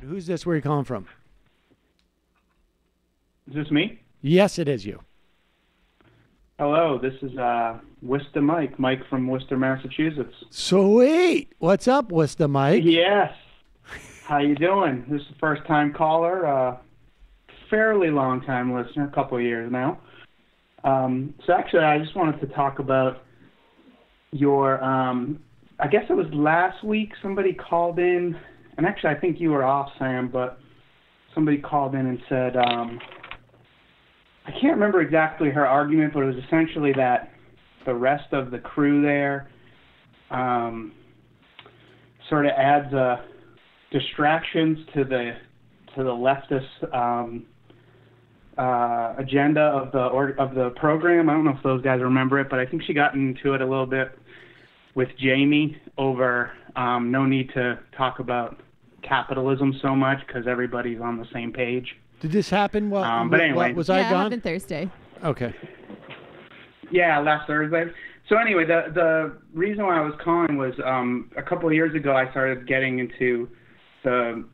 Who's this? Where are you calling from? Is this me? Yes, it is you. Hello, this is Worcester Mike from Worcester, Massachusetts. Sweet. What's up, Worcester Mike? Yes. How you doing? This is a first-time caller, fairly long-time listener, a couple of years now. So actually, I just wanted to talk about your, I guess it was last week somebody called in, and actually I think you were off, Sam, but somebody called in and said, I can't remember exactly her argument, but it was essentially that the rest of the crew there sort of adds distractions to the leftist agenda of the program. I don't know if those guys remember it, but I think she got into it a little bit with Jamie over no need to talk about capitalism so much because everybody's on the same page. Did this happen? Well, but anyway, was I gone? Yeah, it happened Thursday. Okay. Yeah, last Thursday. So anyway, the reason why I was calling was a couple of years ago I started getting into the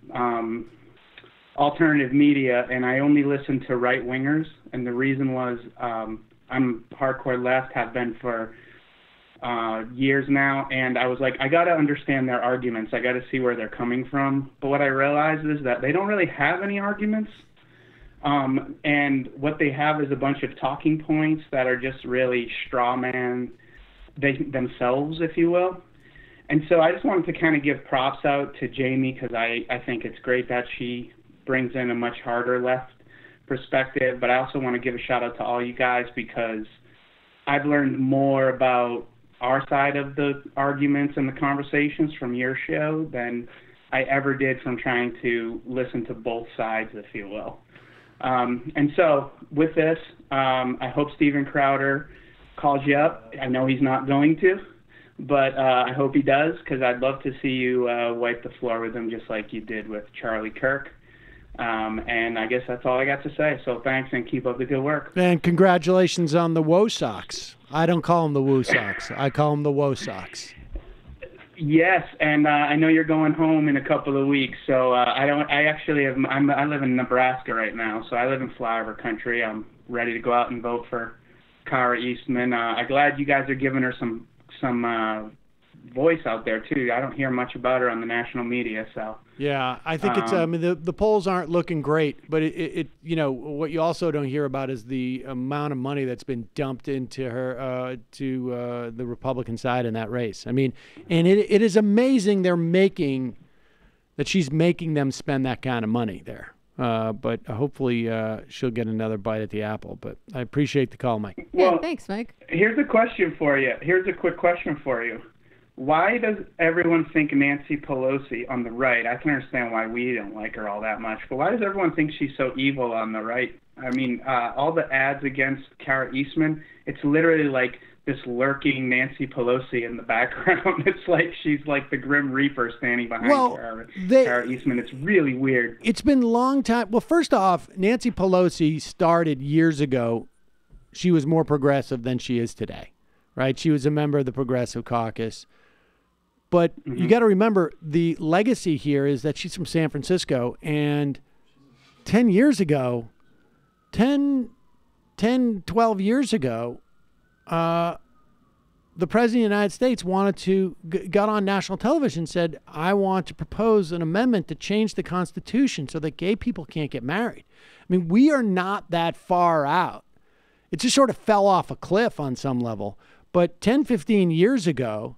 alternative media, and I only listened to right-wingers, and the reason was I'm hardcore left, have been for years now, and I was like, I got to understand their arguments. I got to see where they're coming from. But what I realized is that they don't really have any arguments, and what they have is a bunch of talking points that are just really straw man themselves, if you will. And so I just wanted to kind of give props out to Jamie because I think it's great that she brings in a much harder left perspective, but I also want to give a shout out to all you guys because I've learned more about our side of the arguments and the conversations from your show than I ever did from trying to listen to both sides, if you will. And so with this, I hope Steven Crowder calls you up. I know he's not going to, but I hope he does because I'd love to see you wipe the floor with him just like you did with Charlie Kirk. And I guess that's all I got to say. So thanks and keep up the good work. And congratulations on the Woe Sox. I don't call them the Woo Sox. I call them the Woe Sox. Yes, and I know you're going home in a couple of weeks, so I live in Nebraska right now, so I live in flyover country. I'm ready to go out and vote for Kara Eastman. I'm glad you guys are giving her some voice out there too. I don't hear much about her on the national media, so yeah, I think it's. I mean, the polls aren't looking great, but it you know what you also don't hear about is the amount of money that's been dumped into her to the Republican side in that race. I mean, and it is amazing she's making them spend that kind of money there. But hopefully she'll get another bite at the apple. But I appreciate the call, Mike. Yeah, thanks, Mike. Here's a question for you. Here's a quick question for you. Why does everyone think Nancy Pelosi on the right? I can understand why we don't like her all that much, but why does everyone think she's so evil on the right? I mean, all the ads against Kara Eastman, it's literally like this lurking Nancy Pelosi in the background. It's like she's like the Grim Reaper standing behind Kara Eastman. It's really weird. It's been a long time. Well, first off, Nancy Pelosi started years ago. She was more progressive than she is today, right? She was a member of the Progressive Caucus. But you got to remember the legacy here is that she's from San Francisco. And 12 years ago, the President of the United States got on national television and said, I want to propose an amendment to change the Constitution so that gay people can't get married. I mean, we are not that far out. It just sort of fell off a cliff on some level. But 10, 15 years ago,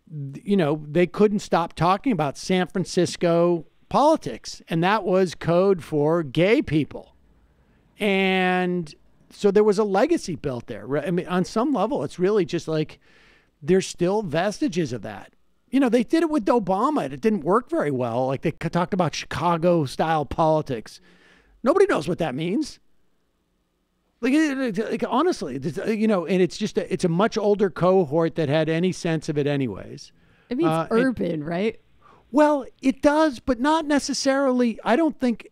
they couldn't stop talking about San Francisco politics, and that was code for gay people. And so there was a legacy built there. I mean, on some level, it's really just like there's still vestiges of that. You know, they did it with Obama, and it didn't work very well. Like they talked about Chicago-style politics. Nobody knows what that means. Like honestly, and it's a much older cohort that had any sense of it anyways. It means urban, right? Well, it does, but not necessarily. I don't think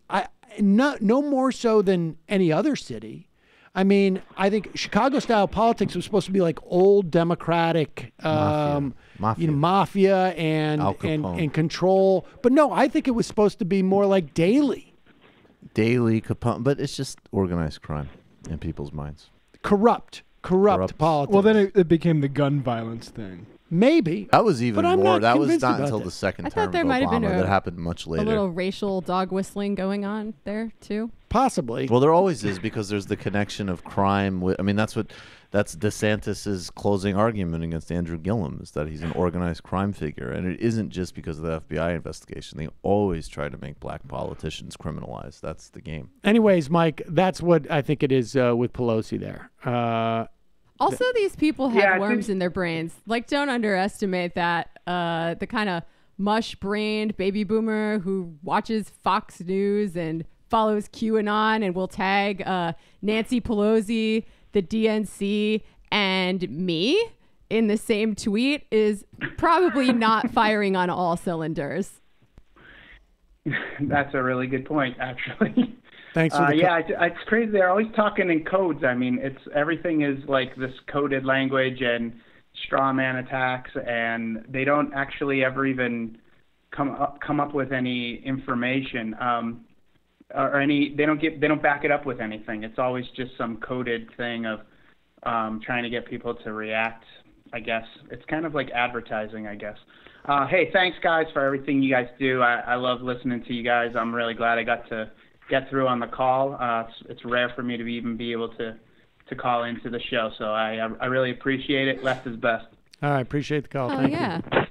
no more so than any other city. I mean, I think Chicago-style politics was supposed to be like old Democratic mafia and control. But no, I think it was supposed to be more like Daily Capone. But it's just organized crime in people's minds. Corrupt politics. Well, then it became the gun violence thing. Maybe. That was even more. That was not about until that. the second I term thought there of might have been Obama. That happened much later. A little racial dog whistling going on there too. Possibly. Well, there always is, because there's the connection of crime with. I mean, that's DeSantis's closing argument against Andrew Gillum, is that he's an organized crime figure, and it isn't just because of the FBI investigation. They always try to make black politicians criminalized. That's the game. Anyways, Mike, that's what I think it is with Pelosi there. Also, these people have worms in their brains. Like, don't underestimate that. The kind of mush-brained baby boomer who watches Fox News and follows QAnon and will tag Nancy Pelosi, the DNC, and me in the same tweet is probably not firing on all cylinders. That's a really good point, actually. Thanks for the it's crazy. They're always talking in codes. I mean, everything is like this coded language and straw man attacks, and they don't actually ever even come up with any information or any. They don't back it up with anything. It's always just some coded thing of trying to get people to react. I guess it's kind of like advertising, I guess. Hey, thanks guys for everything you guys do. I love listening to you guys. I'm really glad I got to get through on the call. It's rare for me to even be able to call into the show, so I really appreciate it. Left is best. All right, appreciate the call. Oh, Thank yeah. you.